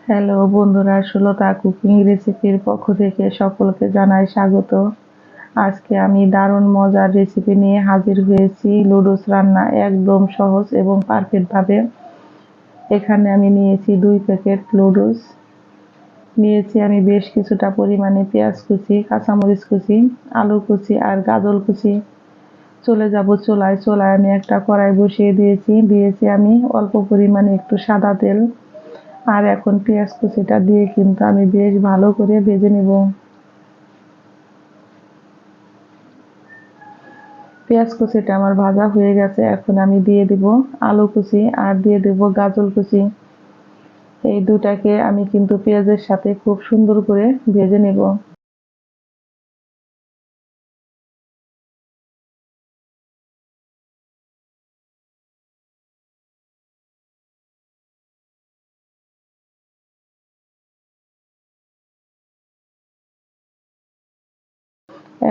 Hello বন্ধুরা, Sulata cooking রেসিপির পক্ষ থেকে সকলকে জানাই স্বাগত। আজকে আমি দারুণ মজার রেসিপি নিয়ে হাজির হয়েছি। লুডুস রান্না একদম সহজ এবং পারফেক্ট ভাবে। এখানে আমি নিয়েছি 2 প্যাকেট লুডুস, নিয়েছি আমি বেশ কিছুটা পরিমাণে পেঁয়াজ কুচি, কাঁচামরিচ কুচি, আলু কুচি আর গাজর কুচি। চলে যাব চুলায়। আমি একটা কড়াই বসিয়ে দিয়েছি আমি অল্প পরিমাণে একটু সাদা তেল। আর এখন পেঁয়াজ কুচিটা দিয়ে কিন্তু আমি বেশ ভালো করে ভেজে নেব। পেঁয়াজ কুচিটা আমার ভাজা হয়ে গেছে। এখন আমি দিয়ে দেব আলু কুচি আর দিয়ে দেব গাজর কুচি। এই দুটাকে আমি কিন্তু পেঁয়াজের সাথে খুব সুন্দর করে ভেজে নেব।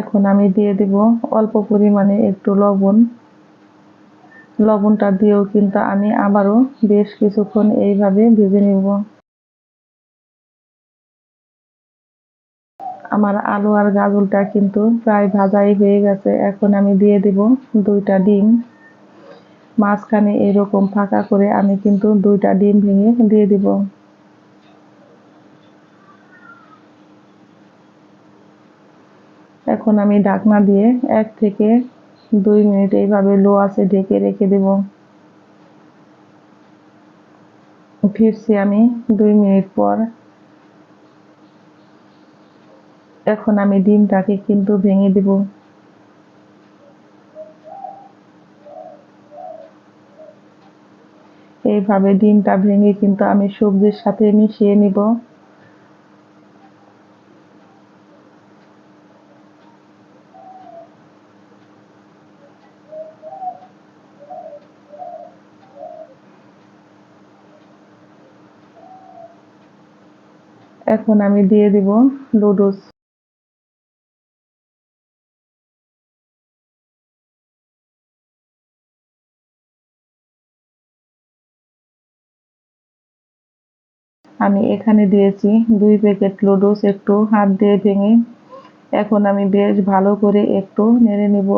এখন আমি দিয়ে দেব অল্প পরিমাণে একটু লবণ। লবণটা দিয়েও কিন্তু আমি আবারও বেশ কিছুক্ষণ এইভাবে ভেজে নেব। আমার আলু আর গাজরটা কিন্তু প্রায় ভাজাই হয়ে গেছে। এখন আমি দিয়ে দেব 2টা ডিম। মাঝখানে এরকম ফাঁকা করে আমি কিন্তু 2টা ডিম ভেঙে দিয়ে দিব। এখন আমি ঢাকনা দিয়ে 1 থেকে 2 মিনিট এইভাবে লো আঁচে ঢেকে রেখে দেব। ফিরছি আমি 2 মিনিট পর। এখন আমি ডিমটাকে কিন্তু ভেঙে দেব। এইভাবে ডিমটা ভেঙে কিন্তু আমি সবজির সাথে মিশিয়ে নিব। এখন আমি দিয়ে দিব লুডুস। আমি এখানে দিয়েছি 2 প্যাকেট লুডুস একটু হাত দিয়ে ভেঙে। এখন আমি বেশ ভালো করে একটু নেড়ে নিব।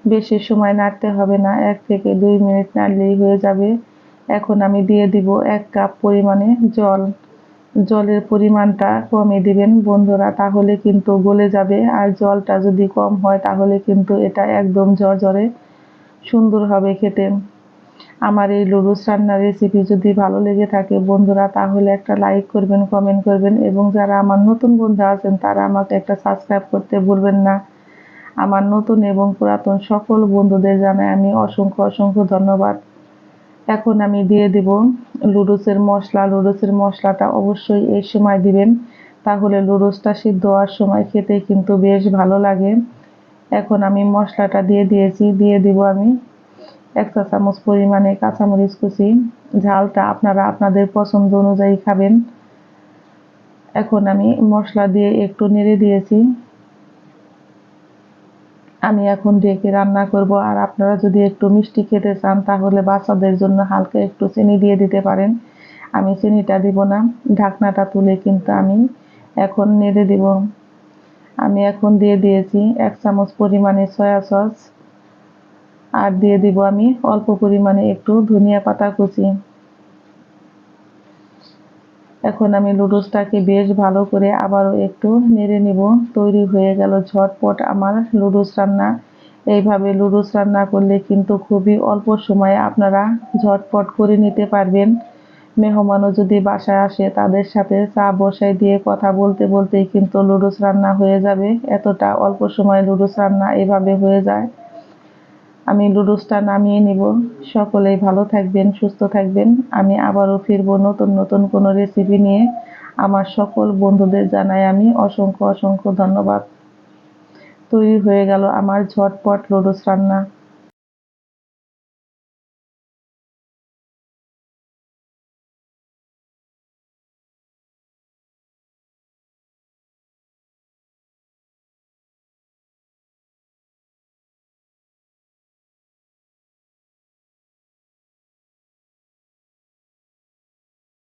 বেশি সময় নাড়তে হবে না, 1 থেকে 2 মিনিট নাড়লেই হয়ে যাবে। এখন আমি দিয়ে দিব 1 কাপ পরিমাণে জল। জলের পরিমাণটা কমই দিবেন বন্ধুরা, তাহলে কিন্তু গলে যাবে। আর জলটা যদি কম হয় তাহলে কিন্তু এটা একদম ঝরঝরে সুন্দর হবে খেতে। আমার এই লুডুস রান্নার রেসিপি যদি ভালো লেগে থাকে বন্ধুরা, তাহলে একটা লাইক করবেন, কমেন্ট করবেন এবং যারা আমার নতুন বন্ধু আছেন তারা আমাকে একটা সাবস্ক্রাইব করতে ভুলবেন না। আমার নতুন এবং পুরাতন সকল বন্ধুদের জানাই আমি অসংখ্য অসংখ্য ধন্যবাদ। এখন আমি দিয়ে দিব লুডুসের মশলা। লুডুসের মশলাটা অবশ্যই এই সময় দিবেন, তাহলে লুডুসটা সিদ্ধ হওয়ার সময় খেতে কিন্তু বেশ ভালো লাগে। এখন আমি মশলাটা দিয়ে দিয়েছি। দিয়ে দিব আমি 1 চা চামচ পরিমাণে কাঁচামরিচ কুচি। ঝালটা আপনারা আপনাদের পছন্দ অনুযায়ী খাবেন। এখন আমি মশলা দিয়ে একটু নেড়ে দিয়েছি। আমি এখন ঢেকে রান্না করব। আর আপনারা যদি একটু মিষ্টি খেতে চান তাহলে বাচ্চাদের জন্য হালকা একটু চিনি দিয়ে দিতে পারেন। আমি চিনিটা দিব না। ঢাকনাটা তুলে কিন্তু আমি এখন নেড়ে দিব। আমি এখন দিয়ে দিয়েছি 1 চামচ পরিমাণে সয়া সস। আর দিয়ে দিব আমি অল্প পরিমাণে একটু ধনিয়া পাতা কুচি। এখন আমি লুডুসটাকে বেশ ভালো করে আবারও একটু নেড়ে নিব। তৈরি হয়ে গেল ঝটপট আমার লুডুস রান্না। এইভাবে লুডুস রান্না করলে কিন্তু খুবই অল্প সময়ে আপনারা ঝটপট করে নিতে পারবেন। মেহমানও যদি বাসায় আসে তাদের সাথে চা বসাই দিয়ে কথা বলতে বলতেই কিন্তু লুডুস রান্না হয়ে যাবে। এতটা অল্প সময়ে লুডুস রান্না এভাবে হয়ে যায়। আমি লুডুসটা নামিয়ে নিব। সকলেই ভালো থাকবেন, সুস্থ থাকবেন। আমি আবারও ফিরবো নতুন নতুন কোনো রেসিপি নিয়ে। আমার সকল বন্ধুদের জানাই আমি অসংখ্য অসংখ্য ধন্যবাদ। তৈরি হয়ে গেল আমার ঝটপট লুডুস রান্না।